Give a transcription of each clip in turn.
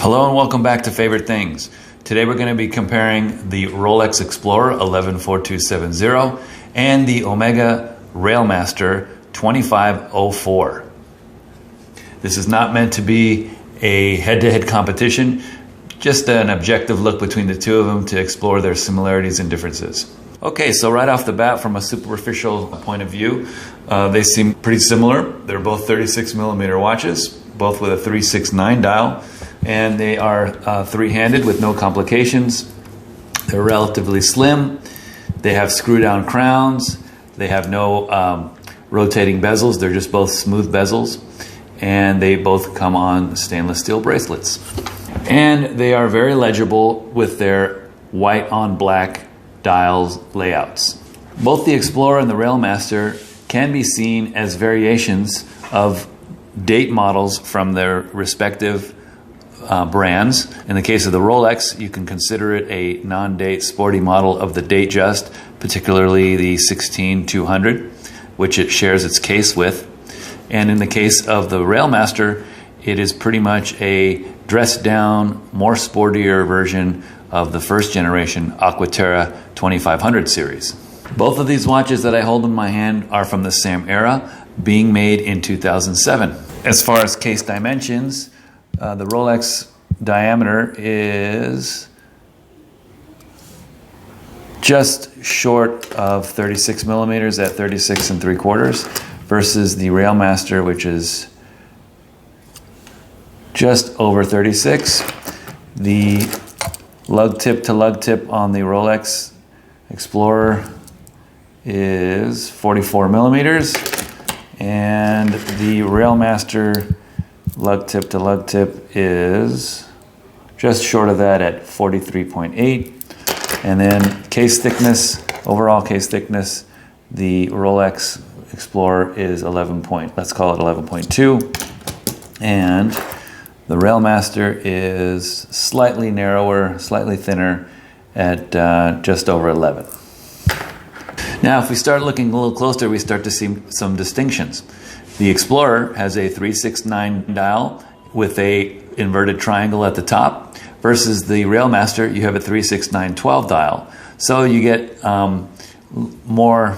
Hello and welcome back to Favorite Things. Today we're going to be comparing the Rolex Explorer 114270 and the Omega Railmaster 2504. This is not meant to be a head-to-head competition, just an objective look between the two of them to explore their similarities and differences. Okay, so right off the bat, from a superficial point of view, they seem pretty similar. They're both 36mm watches, both with a 369 dial, and they are three-handed with no complications. They're relatively slim. They have screw-down crowns. They have no rotating bezels. They're just both smooth bezels, and they both come on stainless steel bracelets. And they are very legible with their white on black dials layouts. Both the Explorer and the Railmaster can be seen as variations of date models from their respective brands. In the case of the Rolex, you can consider it a non-date sporty model of the Datejust, particularly the 16200, which it shares its case with. And in the case of the Railmaster, it is pretty much a dressed down, more sportier version of the first generation Aqua Terra 2500 series. Both of these watches that I hold in my hand are from the same era, being made in 2007. As far as case dimensions, the Rolex diameter is just short of 36mm at 36 3/4 versus the Railmaster, which is just over 36. The lug tip to lug tip on the Rolex Explorer is 44mm, and the Railmaster lug tip to lug tip is just short of that at 43.8. And then case thickness, overall case thickness, the Rolex Explorer is let's call it 11.2, and the Railmaster is slightly narrower, slightly thinner at just over 11. Now, if we start looking a little closer, we start to see some distinctions. The Explorer has a 369 dial with a inverted triangle at the top, versus the Railmaster, you have a 369/12 dial. So you get more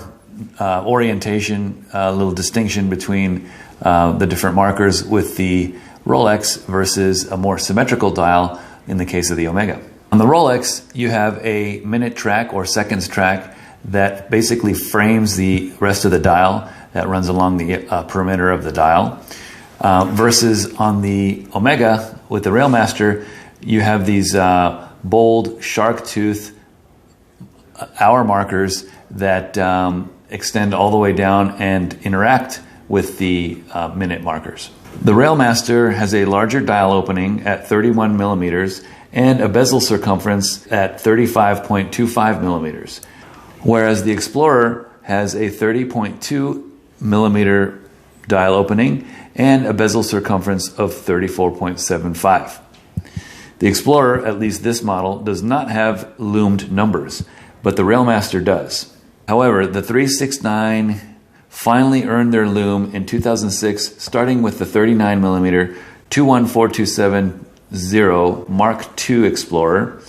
orientation, a little distinction between the different markers with the Rolex versus a more symmetrical dial in the case of the Omega. On the Rolex, you have a minute track or seconds track that basically frames the rest of the dial that runs along the perimeter of the dial. Versus on the Omega, with the Railmaster, you have these bold shark tooth hour markers that extend all the way down and interact with the minute markers. The Railmaster has a larger dial opening at 31mm and a bezel circumference at 35.25mm, whereas the Explorer has a 30.2mm dial opening and a bezel circumference of 34.75. The Explorer, at least this model, does not have loomed numbers, but the Railmaster does. However, the 369 finally earned their loom in 2006, starting with the 39mm 21470 Mark II Explorer,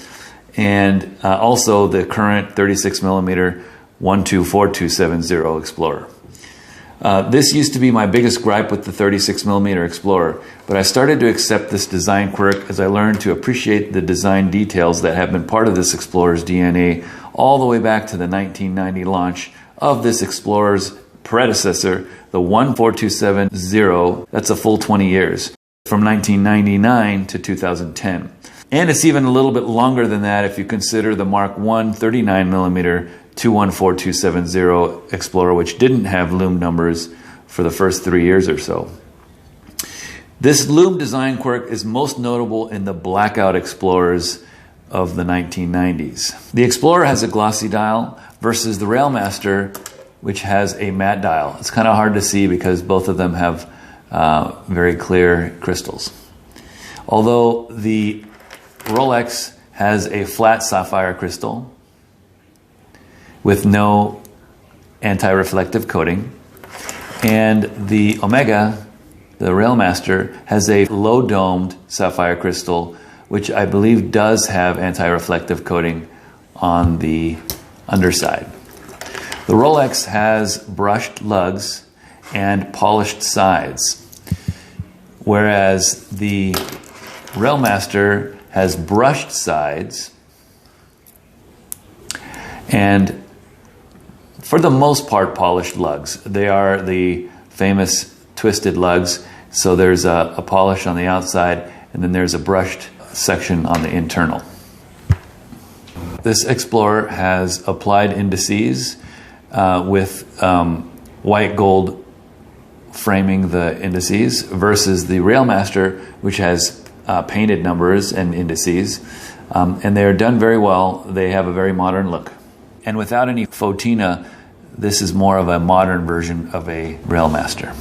and also the current 36mm 124270 Explorer. This used to be my biggest gripe with the 36mm Explorer, but I started to accept this design quirk as I learned to appreciate the design details that have been part of this Explorer's DNA all the way back to the 1990 launch of this Explorer's predecessor, the 14270. That's a full 20 years, from 1999 to 2010. And it's even a little bit longer than that if you consider the Mark I 39mm 214270 Explorer, which didn't have loom numbers for the first 3 years or so. This loom design quirk is most notable in the blackout Explorers of the 1990s. The Explorer has a glossy dial versus the Railmaster, which has a matte dial. It's kind of hard to see because both of them have very clear crystals. Although the Rolex has a flat sapphire crystal with no anti-reflective coating, and the Omega, the Railmaster, has a low-domed sapphire crystal which I believe does have anti-reflective coating on the underside. The Rolex has brushed lugs and polished sides, whereas the Railmaster has brushed sides and, for the most part, polished lugs. They are the famous twisted lugs, so there's a polish on the outside and then there's a brushed section on the internal. This Explorer has applied indices with white gold framing the indices versus the Railmaster, which has painted numbers and indices, and they are done very well. They have a very modern look. And without any fauxtina, this is more of a modern version of a Railmaster.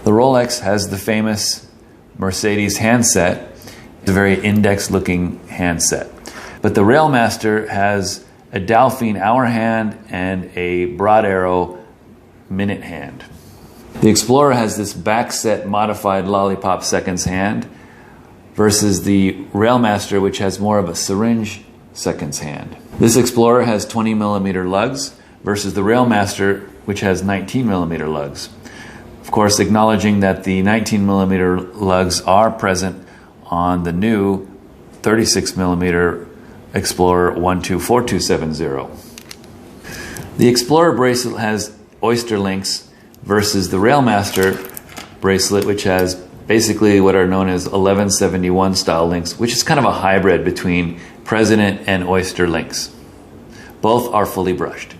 The Rolex has the famous Mercedes handset. It's a very index-looking handset. But the Railmaster has a Dauphine hour hand and a Broad Arrow minute hand. The Explorer has this backset modified lollipop seconds hand versus the Railmaster, which has more of a syringe seconds hand. This Explorer has 20mm lugs versus the Railmaster, which has 19mm lugs. Of course, acknowledging that the 19mm lugs are present on the new 36mm Explorer 124270. The Explorer bracelet has oyster links versus the Railmaster bracelet, which has basically what are known as 1171 style links, which is kind of a hybrid between President and oyster links. Both are fully brushed,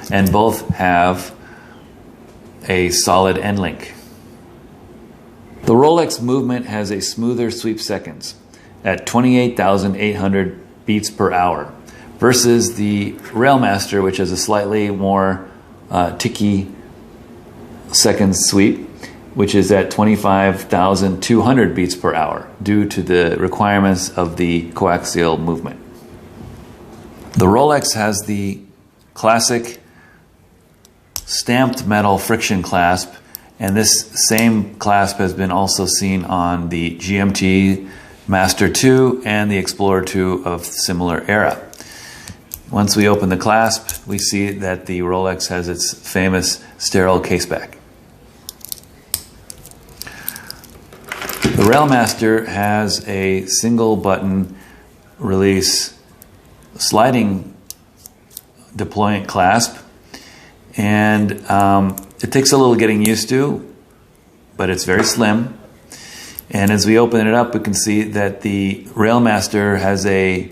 and both have a solid end link. The Rolex movement has a smoother sweep seconds at 28,800 beats per hour versus the Railmaster, which has a slightly more ticky seconds sweep, which is at 25,200 beats per hour due to the requirements of the coaxial movement. The Rolex has the classic stamped metal friction clasp, and this same clasp has been also seen on the GMT Master 2 and the Explorer 2 of similar era. Once we open the clasp, we see that the Rolex has its famous sterile caseback. The Railmaster has a single button release sliding deployant clasp, and it takes a little getting used to, but it's very slim. And as we open it up, we can see that the Railmaster has a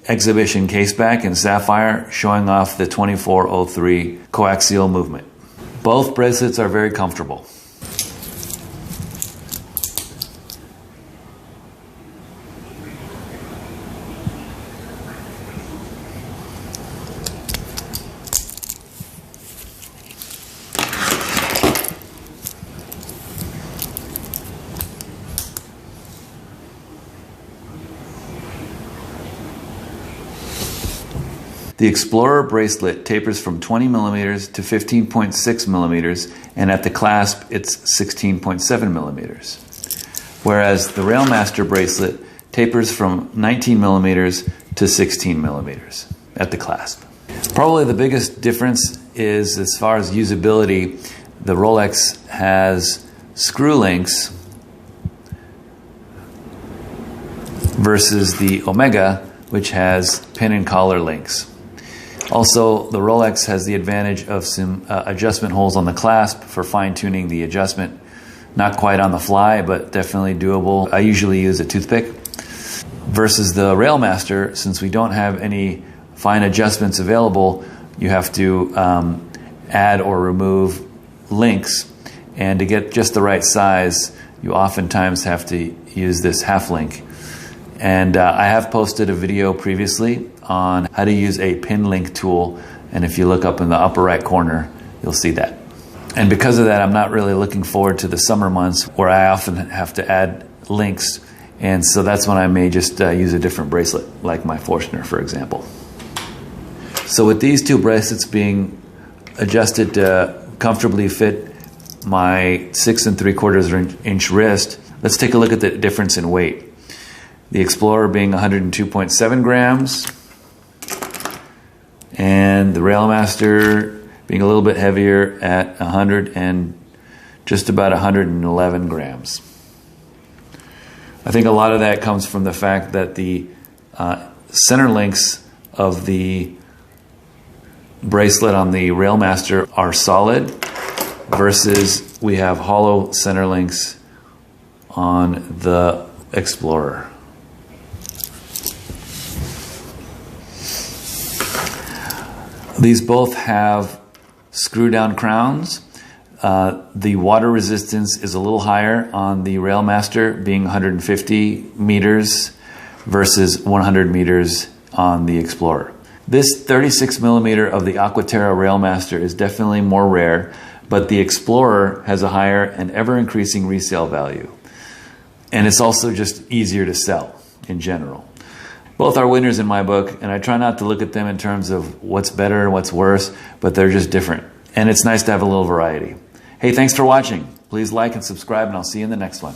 exhibition caseback in sapphire showing off the 2403 coaxial movement. Both bracelets are very comfortable. The Explorer bracelet tapers from 20mm to 15.6mm, and at the clasp it's 16.7mm. Whereas the Railmaster bracelet tapers from 19mm to 16mm at the clasp. Probably the biggest difference is, as far as usability, the Rolex has screw links versus the Omega, which has pin and collar links. Also, the Rolex has the advantage of some adjustment holes on the clasp for fine-tuning the adjustment. Not quite on the fly, but definitely doable. I usually use a toothpick. Versus the Railmaster, since we don't have any fine adjustments available, you have to add or remove links. And to get just the right size, you oftentimes have to use this half link. And I have posted a video previously on how to use a pin link tool, and if you look up in the upper right corner, you'll see that. And because of that, I'm not really looking forward to the summer months where I often have to add links, and so that's when I may just use a different bracelet, like my Forstner, for example. So with these two bracelets being adjusted to comfortably fit my 6 3/4 inch wrist, let's take a look at the difference in weight. The Explorer being 102.7 grams, and the Railmaster being a little bit heavier at 100 and just about 111 grams. I think a lot of that comes from the fact that the center links of the bracelet on the Railmaster are solid versus we have hollow center links on the Explorer. These both have screw down crowns. The water resistance is a little higher on the Railmaster, being 150 meters versus 100 meters on the Explorer. This 36 millimeter of the Aqua Terra Railmaster is definitely more rare, but the Explorer has a higher and ever increasing resale value. And it's also just easier to sell in general. Both are winners in my book, and I try not to look at them in terms of what's better and what's worse, but they're just different. And it's nice to have a little variety. Hey, thanks for watching. Please like and subscribe, and I'll see you in the next one.